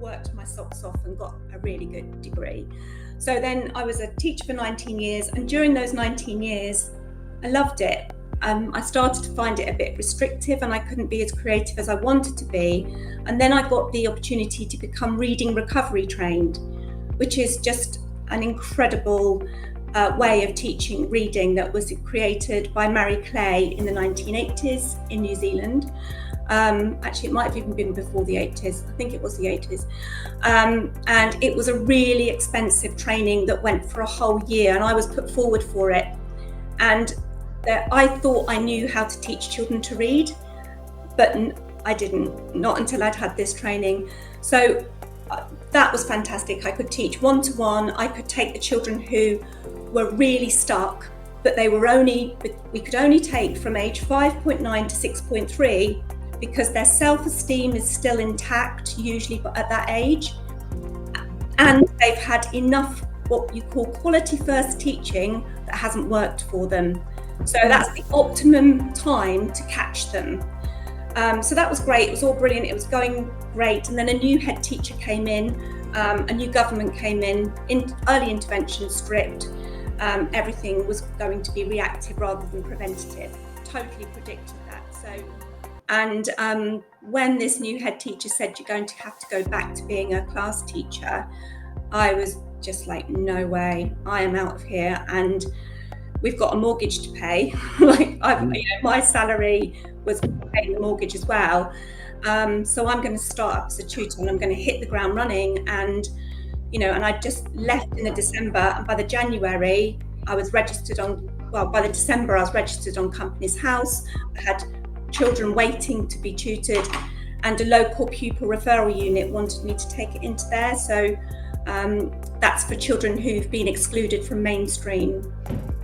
worked my socks off and got a really good degree. So then I was a teacher for 19 years, and during those 19 years, I loved it. I started to find it a bit restrictive, and I couldn't be as creative as I wanted to be. And then I got the opportunity to become reading recovery trained, which is just an incredible way of teaching reading that was created by Mary Clay in the 1980s in New Zealand. Actually, it might have even been before the 80s. I think it was the 80s. And it was a really expensive training that went for a whole year, and I was put forward for it. And I thought I knew how to teach children to read, but I didn't, not until I'd had this training. So that was fantastic. I could teach one-to-one. I could take the children who were really stuck, but we could only take from age 5.9 to 6.3 because their self-esteem is still intact, usually at that age. And they've had enough what you call quality first teaching that hasn't worked for them. So that's the optimum time to catch them. So that was great. It was all brilliant. It was going great. And then a new head teacher came in, a new government came in early intervention stripped. Everything was going to be reactive rather than preventative. Totally predicted that. And when this new head teacher said you're going to have to go back to being a class teacher, I was just like, no way, I am out of here. And we've got a mortgage to pay. My salary was paying the mortgage as well. So I'm going to start up as a tutor, and I'm going to hit the ground running. And I just left in the December, and by the January I was registered on. Well, by the December I was registered on Companies House. I had children waiting to be tutored, and a local pupil referral unit wanted me to take it into there. So that's for children who've been excluded from mainstream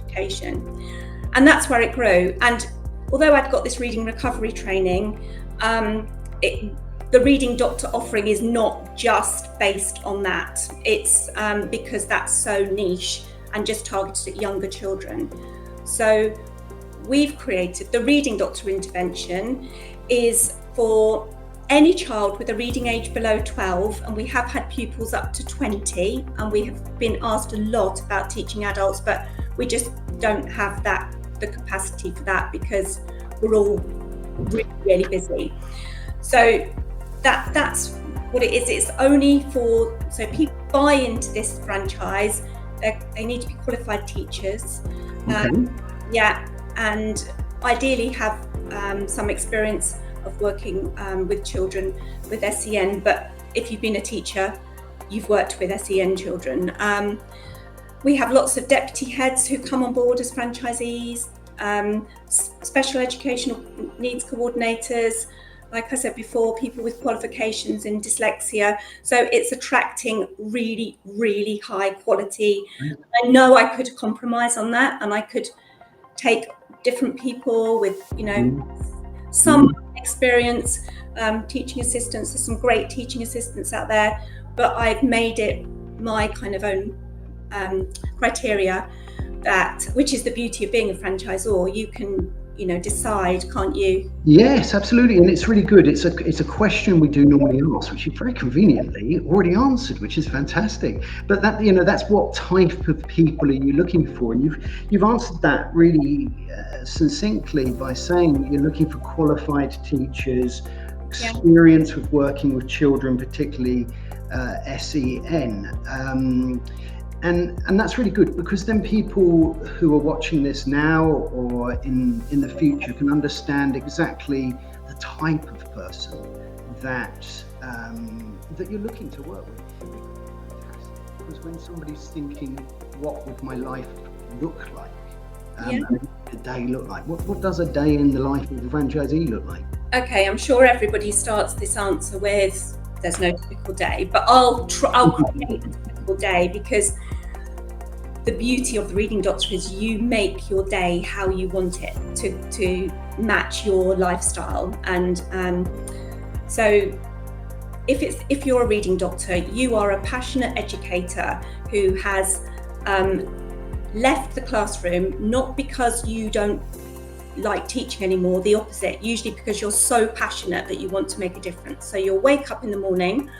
education, and that's where it grew. And although I'd got this reading recovery training, the reading doctor offering is not just based on that. It's because that's so niche and just targeted at younger children. So we've created the reading doctor intervention is for any child with a reading age below 12, and we have had pupils up to 20, and we have been asked a lot about teaching adults, but we just don't have the capacity for that because we're all really, really busy. So that's what it is. It's only so people buy into this franchise, they need to be qualified teachers. Okay. And ideally have some experience of working with children with SEN, but if you've been a teacher, you've worked with SEN children. We have lots of deputy heads who come on board as franchisees, special educational needs coordinators, like I said before, people with qualifications in dyslexia. So it's attracting really, really high quality. I know I could compromise on that, and I could take different people with, some experience, teaching assistants. There's some great teaching assistants out there, but I've made it my kind of own criteria, which is the beauty of being a franchisor. You can, decide, can't you? Yes, absolutely. And it's really good. It's a question we do normally ask, which you very conveniently already answered, which is fantastic. But that, that's what type of people are you looking for? And you've answered that really succinctly by saying you're looking for qualified teachers, experience with working with children, particularly SEN. And that's really good, because then people who are watching this now or in the future can understand exactly the type of person that you're looking to work with. Because when somebody's thinking, what would my life look like? A day look like? What does a day in the life of a franchisee look like? Okay, I'm sure everybody starts this answer with, there's no typical day, but I'll create a typical day, because the beauty of the reading doctor is you make your day how you want it to match your lifestyle. And so if you're a reading doctor, you are a passionate educator who has left the classroom, not because you don't like teaching anymore, the opposite, usually because you're so passionate that you want to make a difference. So you'll wake up in the morning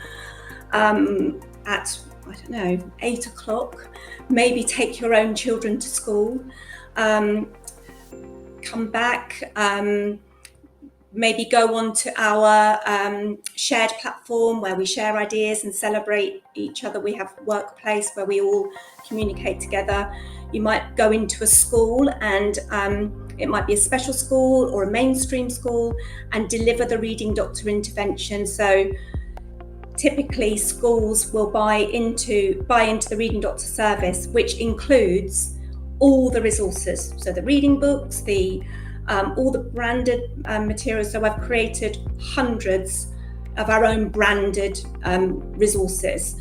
at, I don't know, 8 o'clock, maybe take your own children to school, come back, maybe go on to our shared platform where we share ideas and celebrate each other. We have a workplace where we all communicate together. You might go into a school and it might be a special school or a mainstream school and deliver the Reading Doctor intervention. So typically schools will buy into the Reading Doctor service, which includes all the resources. So the reading books, all the branded materials. So I've created hundreds of our own branded resources.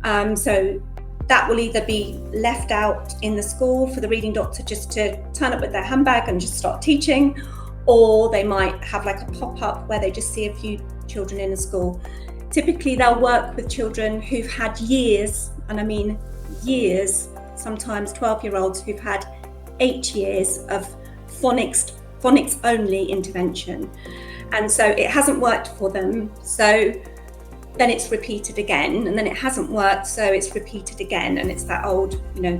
So that will either be left out in the school for the Reading Doctor just to turn up with their handbag and just start teaching, or they might have like a pop-up where they just see a few children in a school. Typically they'll work with children who've had years, and I mean years, sometimes 12-year-olds who've had 8 years of phonics only intervention, and so it hasn't worked for them, so then it's repeated again, and then it hasn't worked, so it's repeated again, and it's that old, doing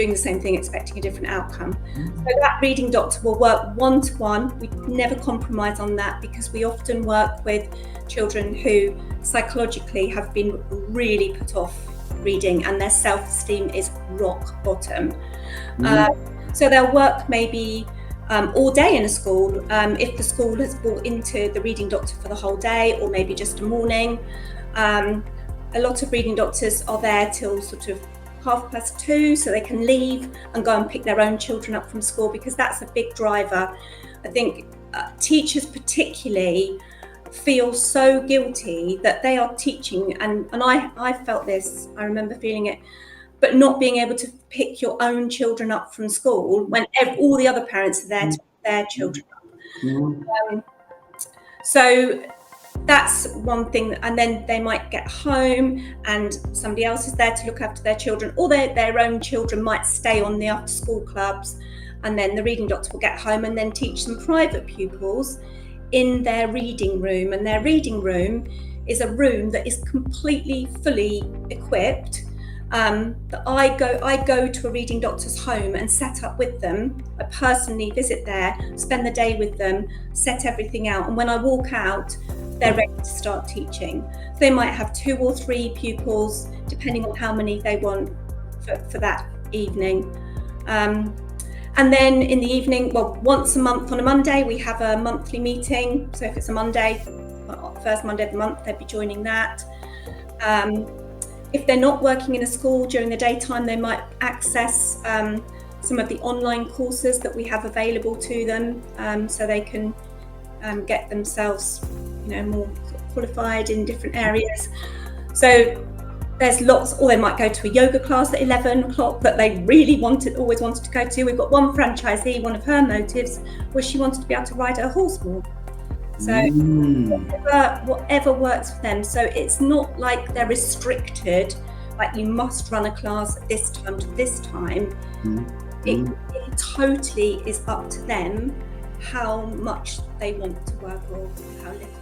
the same thing expecting a different outcome. So that Reading Doctor will work one-to-one. We never compromise on that, because we often work with children who psychologically have been really put off reading and their self-esteem is rock bottom. So they'll work maybe all day in a school, if the school has brought into the Reading Doctor for the whole day, or maybe just a morning. A lot of Reading Doctors are there till sort of 2:30, so they can leave and go and pick their own children up from school, because that's a big driver. I think teachers particularly feel so guilty that they are teaching, and I felt this, I remember feeling it, but not being able to pick your own children up from school when all the other parents are there to pick their children up. So that's one thing. And then they might get home and somebody else is there to look after their children, or their own children might stay on the after school clubs, and then the Reading Doctor will get home and then teach some private pupils in their reading room. And their reading room is a room that is completely fully equipped. That I go to a Reading Doctor's home and set up with them. I personally visit there, spend the day with them, set everything out, and when I walk out, they're ready to start teaching. They might have 2 or 3 pupils, depending on how many they want for that evening. And then in the evening, well, once a month on a Monday, we have a monthly meeting. So if it's a Monday, first Monday of the month, they'd be joining that. If they're not working in a school during the daytime, they might access some of the online courses that we have available to them, so they can get themselves, more qualified in different areas. So there's lots, or they might go to a yoga class at 11 o'clock that they really always wanted to go to. We've got one franchisee, one of her motives was she wanted to be able to ride her horse more. So whatever works for them. So it's not like they're restricted, like you must run a class at this time to this time. It totally is up to them how much they want to work or how little.